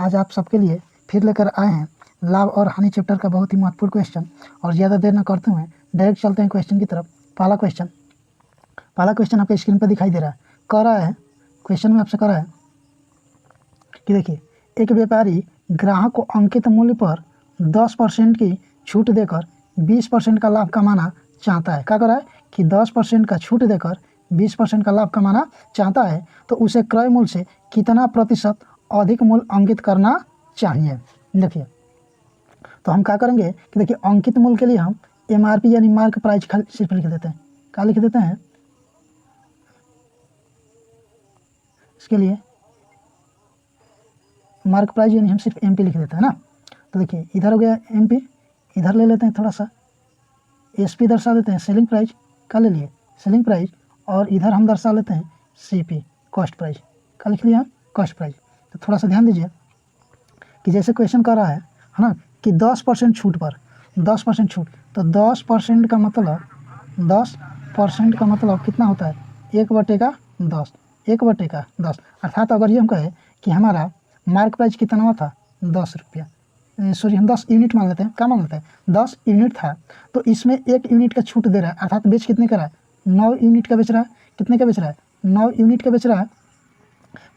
आज आप सबके लिए फिर लेकर आए हैं लाभ और हानि चैप्टर का बहुत ही महत्वपूर्ण क्वेश्चन। और ज़्यादा देर न करते हुए डायरेक्ट चलते हैं क्वेश्चन की तरफ। पहला क्वेश्चन आपके स्क्रीन पर दिखाई दे रहा है। कह रहा है, क्वेश्चन में आपसे कह रहा है कि देखिए, एक व्यापारी ग्राहक को अंकित मूल्य पर 10% की छूट देकर 20% का लाभ कमाना चाहता है। क्या कर रहा है कि 10% का छूट देकर 20% का लाभ कमाना चाहता है, तो उसे क्रय मूल्य से कितना प्रतिशत अधिक मूल्य अंकित करना चाहिए। देखिए, तो हम क्या करेंगे कि देखिए, अंकित मूल्य के लिए हम MRP यानी मार्क प्राइस सिर्फ लिख देते हैं। क्या लिख देते हैं इसके लिए? मार्क प्राइस यानी हम सिर्फ MP लिख देते हैं ना। तो देखिए, इधर हो गया MP, इधर ले लेते हैं थोड़ा सा SP दर्शा देते हैं, सेलिंग प्राइस का ले लिए सेलिंग प्राइस, और इधर हम दर्शा लेते हैं CP कॉस्ट प्राइस का लिख लिया कॉस्ट प्राइस। तो थोड़ा सा ध्यान दीजिए कि जैसे क्वेश्चन कर रहा है ना कि 10% छूट पर 10% छूट, तो 10% का मतलब 10% का मतलब कितना होता है? 1/10 1/10। अर्थात अगर ये हम कहें कि हमारा मार्क प्राइस कितना हुआ था 10 रुपया, सॉरी हम 10 यूनिट मान लेते हैं। क्या मान लेते हैं? 10 यूनिट था, तो इसमें 1 यूनिट का छूट दे रहा है, अर्थात बेच कितने का रहा है? 9 यूनिट का बेच रहा है। कितने का बेच रहा है? 9 यूनिट का बेच रहा है।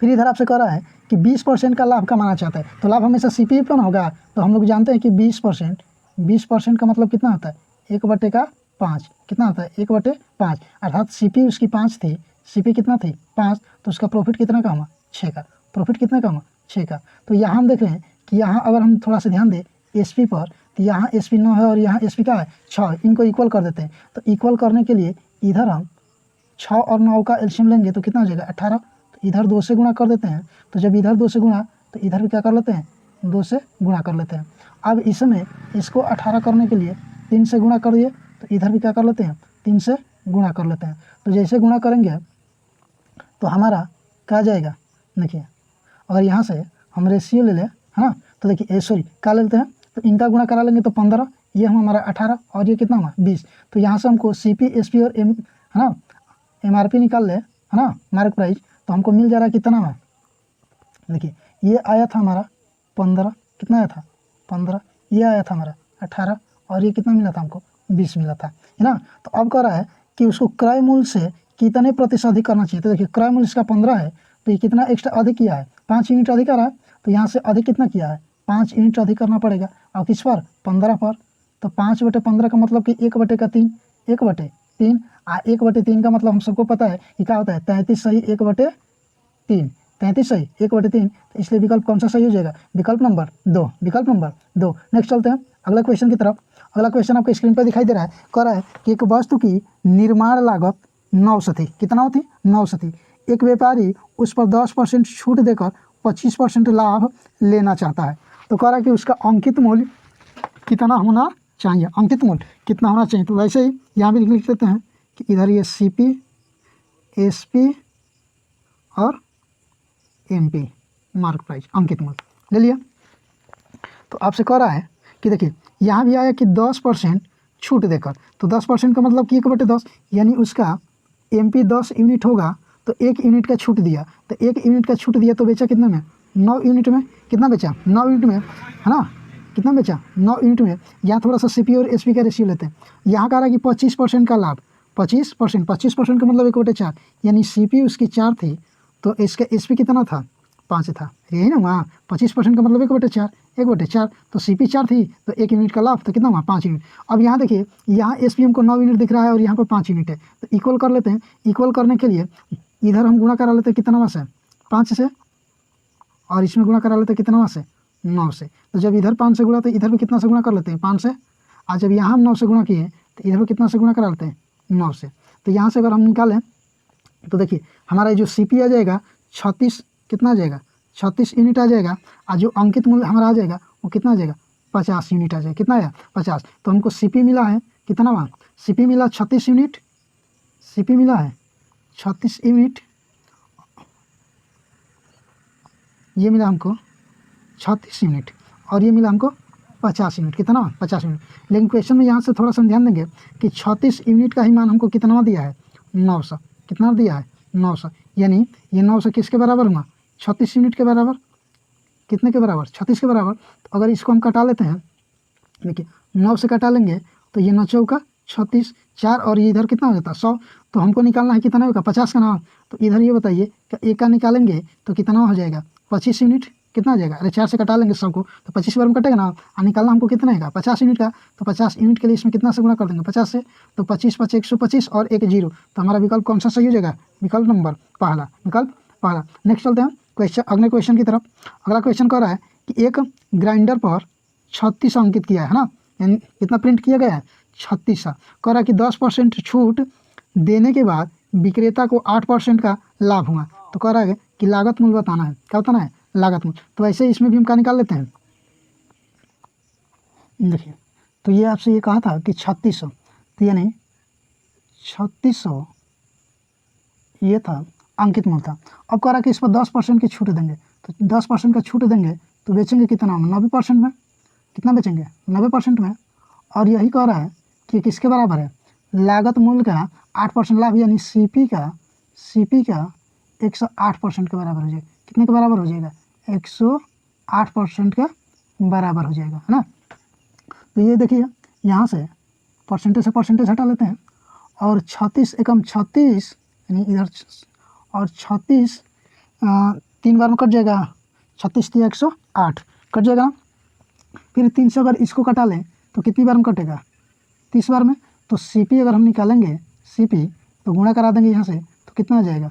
फिर इधर आपसे कह रहा है कि 20% का लाभ कमाना चाहता है, तो लाभ हमेशा CP पर होगा। तो हम लोग जानते हैं कि 20% का मतलब कितना होता है? 1/5। कितना होता है? 1/5। अर्थात CP उसकी 5 थी, CP कितना थी? 5। तो उसका प्रॉफिट कितना का हुआ? 6 का। प्रॉफिट कितना का हुआ? 6 का। तो यहाँ हम देख रहे हैं कि यहाँ अगर हम थोड़ा सा ध्यान दें SP पर, तो यहाँ SP 9 है और यहाँ SP क्या है? 6। इनको इक्वल कर देते हैं। तो इक्वल करने के लिए इधर हम 6 और 9 का एलसीएम लेंगे तो कितना हो जाएगा? 18। तो इधर 2 से गुणा कर देते हैं। तो जब इधर 2 से गुणा, तो इधर भी क्या कर लेते हैं? 2 से गुणा कर लेते हैं। अब इसमें इसको 18 करने के लिए 3 से गुणा कर दिए, तो इधर भी क्या कर लेते हैं? 3 से गुणा कर लेते हैं। तो जैसे गुणा करेंगे तो हमारा क्या जाएगा? देखिए, अगर यहाँ से हम रेशियो ले लें, है ना, तो देखिए सॉरी क्या ले लेते हैं, तो इनका गुणा करा लेंगे तो 15, ये हम हमारा 18 और ये कितना हुआ? 20। तो यहाँ से हमको CP SP और है ना MRP निकाल ले, है ना, मार्क प्राइस, तो हमको मिल जा रहा है कितना हुआ? देखिए, ये आया था हमारा 15। कितना आया था? 15। ये आया था हमारा 18 और ये कितना मिला था हमको? 20 मिला था, है ना। तो अब कह रहा है कि उसको क्रय मूल्य से कितने प्रतिशत अधिक करना चाहिए। तो देखिए, क्रय मूल्य इसका 15 है, तो ये कितना एक्स्ट्रा अधिक किया है? 5 यूनिट अधिक आ रहा है। तो यहाँ से अधिक कितना किया है? 5 यूनिट अधिक करना पड़ेगा। और किस पर? 15 पर। तो 5/15 का मतलब कि 1/3 1/3 1/3 का मतलब हम सबको पता है कि क्या होता है? 33 सही 1/3 33 सही 1/3। तो इसलिए विकल्प कौन सा सही हो जाएगा? विकल्प नंबर 2। विकल्प नंबर 2। नेक्स्ट चलते हैं अगला क्वेश्चन की तरफ। अगला क्वेश्चन आपके स्क्रीन पर दिखाई दे रहा है। कह रहा है कि एक वस्तु की निर्माण लागत 900 थी। कितना होती? 900 थी। एक व्यापारी उस पर 10% छूट देकर 25% लाभ लेना चाहता है। तो कह रहा है कि उसका अंकित मूल्य कितना होना चाहिए? अंकित मूल्य कितना होना चाहिए? तो वैसे ही यहाँ भी लिख लेते हैं कि इधर ये CP SP और MP मार्क प्राइस अंकित मूल्य ले लिया। तो आपसे कह रहा है कि देखिए, यहाँ भी आया कि 10% छूट देकर, तो 10% का मतलब कि 1/10, यानी उसका MP 10 यूनिट होगा तो 1 यूनिट का छूट दिया। तो 1 यूनिट का छूट दिया तो बेचा कितने में? 9 यूनिट में। कितना बेचा? 9 यूनिट में, है ना। कितना बेचा? 9 यूनिट में। यहाँ थोड़ा सा CP और SP का रेशियो लेते हैं। यहाँ कह रहा है कि 25% का लाभ। 25% का मतलब 1/4, यानी CP उसकी 4 थी, तो इसका SP कितना था? 5 था। यही ना वहाँ 25% का मतलब 1/4 1/4। तो CP 4 थी, तो 1 यूनिट का लाभ, तो कितना हुआ? 5 यूनिट। अब यहाँ देखिए, यहाँ SP हमको 9 यूनिट दिख रहा है और यहाँ पर 5 यूनिट है, तो इक्वल कर लेते हैं। इक्वल करने के लिए इधर हम गुणा करा लेते हैं कितना से? 5 से, और इसमें गुणा करा लेते हैं कितना से? 9 से। तो जब इधर 5 से गुणा, तो इधर भी कितना से गुणा कर लेते हैं? 5 से। और जब यहाँ हम 9 से गुणा किए, तो इधर भी कितना से गुणा करा लेते हैं? 9 से। तो यहाँ से अगर हम निकालें तो देखिए, हमारा जो CP आ जाएगा 36, कितना आ जाएगा? 36 यूनिट आ जाएगा। और जो अंकित मूल्य हमारा आ जाएगा वो कितना आ जाएगा? 50 यूनिट आ जाएगा। कितना आया? 50। तो हमको CP मिला है कितना वहाँ? CP मिला 36 यूनिट। CP मिला है 36 यूनिट। ये मिला हमको 36 यूनिट और ये मिला हमको 50 यूनिट। कितना? 50 यूनिट। लेकिन क्वेश्चन में यहाँ से थोड़ा सा ध्यान देंगे कि 36 यूनिट का ही मान हमको कितना दिया है? 900। कितना दिया है? 900। यानी ये 900 किसके बराबर हुआ? 36 यूनिट के बराबर। कितने के बराबर, 36 के बराबर। तो अगर इसको हम कटा लेते हैं, देखिए 9 से कटा लेंगे तो ये 9 चौका 36, 4 और ये इधर कितना हो जाता है 100। तो हमको निकालना है कितना होगा 50 का ना। तो इधर ये बताइए कि एक का निकालेंगे तो कितना हो जाएगा 25 यूनिट, कितना आ जाएगा, अरे 4 से कटा लेंगे 100 को तो 25 बार में कटेगा ना। और निकालना हमको कितना है 50 यूनिट का। तो 50 यूनिट के लिए इसमें कितना से गुणा कर देंगे 50 से। तो 25 5 125 और एक जीरो। तो हमारा विकल्प कौन सा सही हो जाएगा, विकल्प नंबर पहला, विकल्प पहला। नेक्स्ट चलते हैं क्वेश्चन, अगले क्वेश्चन की तरफ। अगला क्वेश्चन कह रहा है कि एक ग्राइंडर पर 36 अंकित किया है ना, यानी कितना प्रिंट किया गया है 36। कह रहा है कि 10% छूट देने के बाद विक्रेता को 8% का लाभ हुआ। तो कह रहा है कि लागत मूल्य बताना है, क्या बताना है, लागत मूल्य। तो ऐसे इसमें भी हम क्या निकाल लेते हैं, देखिए तो ये आपसे ये कहा था कि 3600, तो यानी 3600 ये था अंकित मूल्य था। अब कह रहा है कि इस पर 10% की छूट देंगे। तो 10% का छूट देंगे तो बेचेंगे कितना, 90% में। कितना बेचेंगे 90% में। और यही कह रहा है कि किसके बराबर है, लागत मूल्य का 8% लाभ, यानी सीपी का 108% के बराबर हो जाएगा। कितने के बराबर हो जाएगा, 108% के बराबर हो जाएगा, है ना। तो ये देखिए यहाँ से परसेंटेज हटा लेते हैं और 36 एकम 36 यानी इधर और 36 3 बार में कट जाएगा, 36 3 108 कट जाएगा। फिर 3 से अगर इसको कटा लें तो कितनी बार में कटेगा, 30 बार में। तो सीपी अगर हम निकालेंगे सीपी तो गुणा करा देंगे यहाँ से तो कितना आ जाएगा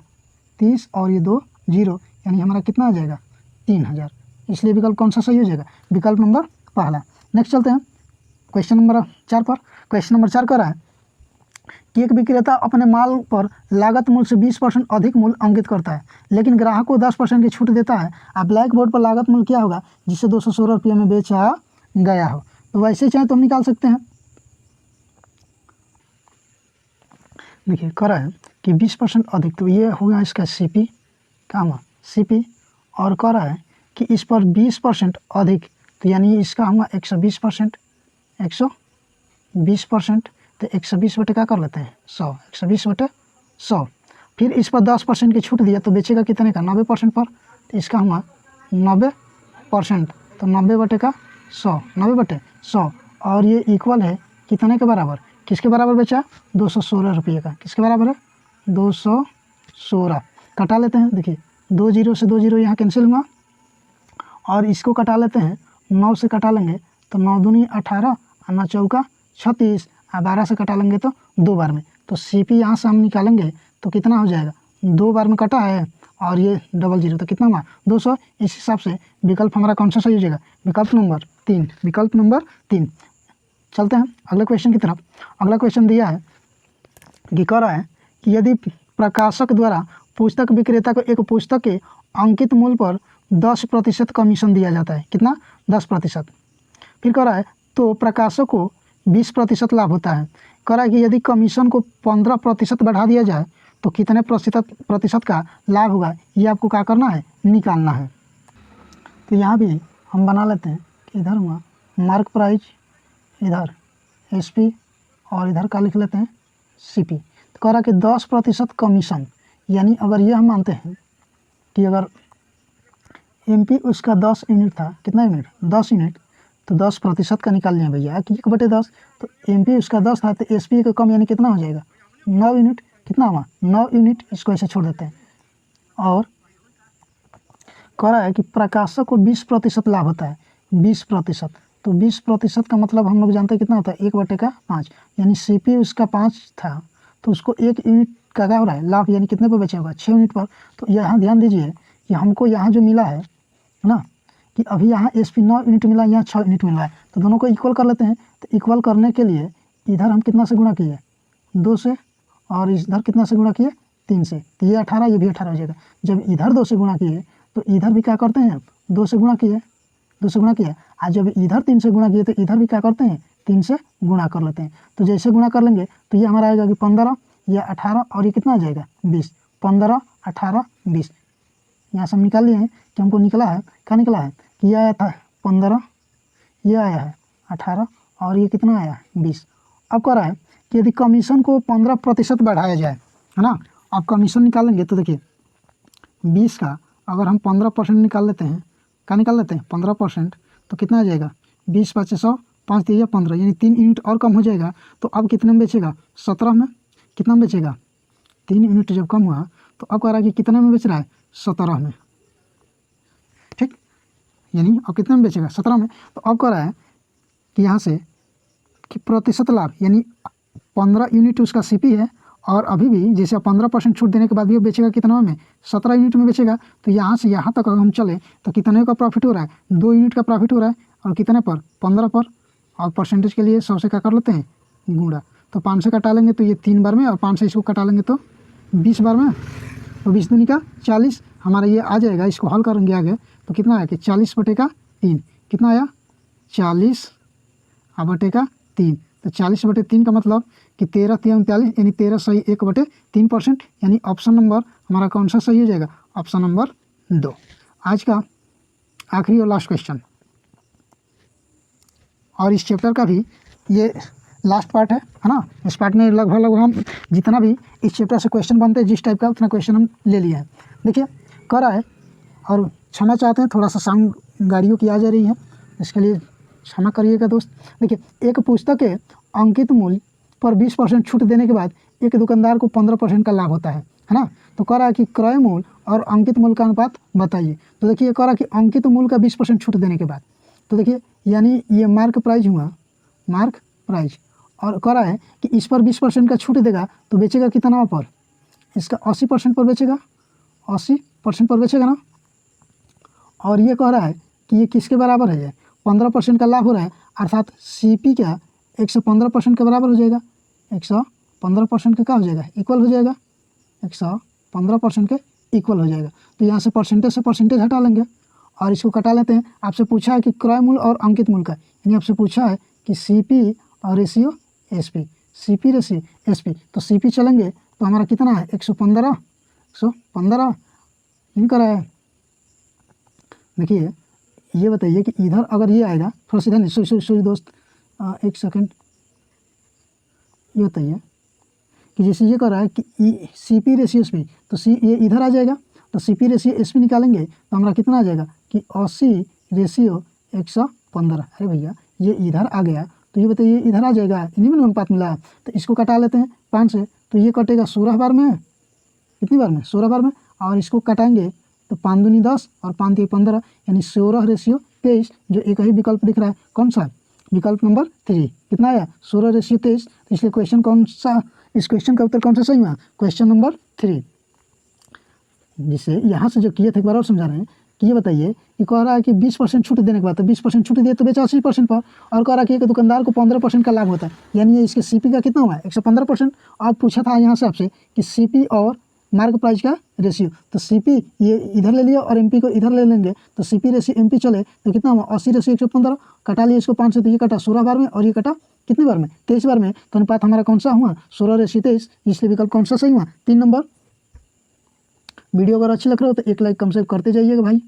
30 और ये 2 जीरो, यानी हमारा कितना आ जाएगा 3000। इसलिए विकल्प कौन सा सही हो जाएगा, विकल्प नंबर पहला। नेक्स्ट चलते हैं क्वेश्चन नंबर 4 पर। क्वेश्चन नंबर 4 कह रहा है कि एक विक्रेता अपने माल पर लागत मूल्य से 20% अधिक मूल्य अंकित करता है, लेकिन ग्राहक को 10% की छूट देता है। अब ब्लैक बोर्ड पर लागत मूल्य क्या होगा, जिसे 216 रुपये में बेचा गया हो। तो वैसे चाहे तो हम निकाल सकते हैं। देखिए कह रहा है कि 20% अधिक, तो ये होगा इसका सीपी क्या हुआ सीपी। और कह रहा है कि इस पर 20% अधिक, तो यानी इसका होगा 120%, 120%। तो 120 बटे क्या कर लेते हैं 100, 120 बटे 100। फिर इस पर 10% की छूट दिया तो बेचेगा कितने का 90% पर। तो इसका हुआ 90%, तो 90 बटे का 100, 90 बटे 100। और ये इक्वल है कितने के बराबर, किसके बराबर बेचा 216 रुपये का। किसके बराबर है 216। कटा लेते हैं, देखिए 2 जीरो से 2 जीरो यहाँ कैंसिल हुआ। और इसको कटा लेते हैं, 9 से कटा लेंगे तो 9 दूनी 18 और 9 चौका 36 और 12 से कटा लेंगे तो 2 बार में। तो सीपी यहाँ से हम निकालेंगे तो कितना हो जाएगा, 2 बार में कटा है और ये डबल जीरो, तो कितना हुआ 200। इस हिसाब से विकल्प हमारा कौन सा सही हो जाएगा, विकल्प नंबर 3, विकल्प नंबर 3। चलते हैं अगले क्वेश्चन की तरफ। अगला क्वेश्चन दिया है कि कह रहा है कि यदि प्रकाशक द्वारा पुस्तक विक्रेता को एक पुस्तक के अंकित मूल्य पर 10% कमीशन दिया जाता है, कितना 10%। फिर कह रहा है तो प्रकाशक को 20% लाभ होता है। कह रहा है कि यदि कमीशन को 15% बढ़ा दिया जाए तो कितने प्रतिशत का लाभ होगा, ये आपको क्या करना है, निकालना है। तो यहाँ भी हम बना लेते हैं कि इधर हुआ मार्क प्राइस, इधर एसपी और इधर का लिख लेते हैं सीपी। तो कह रहा है कि 10% कमीशन, यानी अगर ये हम मानते हैं कि अगर एमपी उसका 10 यूनिट था, कितना यूनिट 10 यूनिट, तो 10% का निकाल लिया भैया कि 1/10। तो एमपी उसका 10 था तो एसपी का कम यानी कितना हो जाएगा 9 यूनिट। कितना हुआ 9 यूनिट, इसको ऐसे छोड़ देते हैं। और कह रहा है कि प्रकाशक को 20% लाभ होता है, 20%। तो 20% का मतलब हम लोग जानते हैं कितना होता है 1/5, यानी सीपी उसका 5 था तो उसको 1 यूनिट का क्या हो रहा है लाभ, यानी कितने पर बेचा होगा 6 यूनिट पर। तो यहाँ ध्यान दीजिए कि हमको यहाँ जो मिला है ना कि अभी यहाँ एसपी 9 यूनिट मिला, यहाँ 6 यूनिट मिला है। तो दोनों को इक्वल कर लेते हैं। तो इक्वल करने के लिए इधर हम कितना से गुणा किए 2 से, और इधर कितना से गुणा किए 3 से। तो ये 18, ये भी 18 हो जाएगा। जब इधर 2 से गुणा किए तो इधर भी क्या करते हैं 2 से गुणा किए, 2 से गुणा किया। आज जब इधर 3 से गुणा किए तो इधर भी क्या करते हैं 3 से गुणा कर लेते हैं। तो जैसे गुणा कर लेंगे तो ये हमारा आएगा कि 15, ये 18 और ये कितना आ जाएगा 20। 15 18 20 यहाँ से हम निकाल लिए हैं कि हमको निकला है, क्या निकला है कि ये आया था 15, ये आया है 18 और ये कितना आया 20। अब कह रहा है कि यदि कमीशन को 15% बढ़ाया जाए, है ना। अब कमीशन निकालेंगे तो देखिए 20 का अगर हम 15% निकाल लेते हैं का निकाल लेते हैं 15%, तो कितना आ जाएगा 20 × 5 = 100, 5 × 3 = 15, यानी 3 यूनिट और कम हो जाएगा। तो अब कितने में बेचेगा 17 में, कितना में बेचेगा 3 यूनिट जब कम हुआ तो अब कह रहा है कि कितने में बेच रहा है 17 में, ठीक, यानी अब कितने में बेचेगा 17 में। तो अब कह रहा है कि यहाँ से कि प्रतिशत लाभ, यानी 15 यूनिट उसका सीपी है और अभी भी जैसे 15% छूट देने के बाद भी वो बेचेगा कितना में 17 यूनिट में बेचेगा। तो यहाँ से यहाँ तक अगर हम चले तो कितने का प्रॉफिट हो रहा है 2 यूनिट का प्रॉफिट हो रहा है, और कितने पर 15 पर, और परसेंटेज के लिए 100 से क्या कर लेते हैं गुणा, तो 5 से कटा लेंगे तो ये 3 बार में, और 5 से इसको कटा लेंगे तो 20 बार में, तो 20 दूनी का 40 हमारा ये आ जाएगा। इसको हल करेंगे आगे तो कितना आया कि 40/3, कितना आया 40/3, तो 40/3 का मतलब कि 13 × 3 = 39, यानी 13 सही 1/3%, यानी ऑप्शन नंबर हमारा कौन सा सही हो जाएगा, ऑप्शन नंबर 2। आज का आखिरी और लास्ट क्वेश्चन, और इस चैप्टर का भी ये लास्ट पार्ट है ना। इस पार्ट में लगभग हम जितना भी इस चैप्टर से क्वेश्चन बनते हैं जिस टाइप का, उतना क्वेश्चन हम ले लिए हैं। देखिए कह रहा है, और क्षमा चाहते हैं थोड़ा सा साउंड गाड़ियों की आ जा रही है, इसके लिए क्षमा करिएगा दोस्त। देखिए एक पुस्तक के अंकित मूल्य पर 20% छूट देने के बाद एक दुकानदार को 15% का लाभ होता है ना। तो कह रहा है कि क्रय मूल्य और अंकित मूल्य का अनुपात बताइए। तो देखिए कह रहा है कि अंकित मूल्य का 20% छूट देने के बाद, तो देखिए यानी ये मार्क प्राइस हुआ, मार्क प्राइस, और कह रहा है कि इस पर 20% का छूट देगा तो बेचेगा कितना पर, इसका 80% पर बेचेगा, 80% पर बेचेगा ना। और ये कह रहा है कि ये किसके बराबर है, 15% का लाभ हो रहा है, अर्थात सीपी क्या 115% के बराबर हो जाएगा, 115% का क्या हो जाएगा, इक्वल हो जाएगा, 115% के इक्वल हो जाएगा। तो यहाँ से परसेंटेज हटा लेंगे और इसको कटा लेते हैं। आपसे पूछा है कि क्रय मूल्य और अंकित मूल्य का, यानी आपसे पूछा है कि सीपी और ratio SP, CP ratio SP, तो सीपी चलेंगे तो हमारा कितना है 115 नहीं कर रहा है। देखिए ये बताइए कि इधर अगर ये आएगा, थोड़ा सीधा नहीं, सॉरी दोस्त, एक सेकंड, ये बताइए कि जैसे ये कह रहा है कि सीपी रेशियो एसपी, तो ये इधर आ जाएगा, तो सीपी रेशियो एसपी निकालेंगे तो हमारा कितना आ जाएगा कि 80/115। अरे भैया ये इधर आ गया, तो ये बताइए इधर आ जाएगा, इन्हीं में अनुपात मिला। तो इसको कटा लेते हैं 5 से, तो ये कटेगा 16 बार में, कितनी बार में 16 बार में, और इसको कटाएंगे तो 5 दूनी 10 और 5 × 15, यानी 16/23, जो एक ही विकल्प दिख रहा है, कौन सा, विकल्प नंबर 3, कितना आया 16/23। तो इसलिए क्वेश्चन कौन सा, इस क्वेश्चन का उत्तर कौन सा सही हुआ, क्वेश्चन नंबर 3। जिसे यहाँ से जो किए थे एक बार और समझा रहे हैं कि ये बताइए कि कह रहा है कि 20% छूट देने के बाद, तो 20% छूट दिए तो बेचा 80% पर, और कह रहा है कि एक दुकानदार को 15% का लाभ होता है, यानी ये इसके सीपी का कितना हुआ 115%। और पूछा था यहाँ से आपसे कि सीपी और मार्क प्राइस का रेशियो, तो सीपी ये इधर ले लिया और एमपी को इधर ले लेंगे, तो सीपी रेशियो एमपी चले तो कितना हुआ 80/115, कटा लिया इसको 5 से, तो ये कटा 16 बार में और ये कटा कितनी बार में 23 बार में। तो अनुपात हमारा कौन सा हुआ 16/23, इसलिए विकल्प कौन सा सही हुआ 3 नंबर। वीडियो अगर अच्छी लग रहा हो तो एक लाइक कम से कम करते जाइएगा भाई।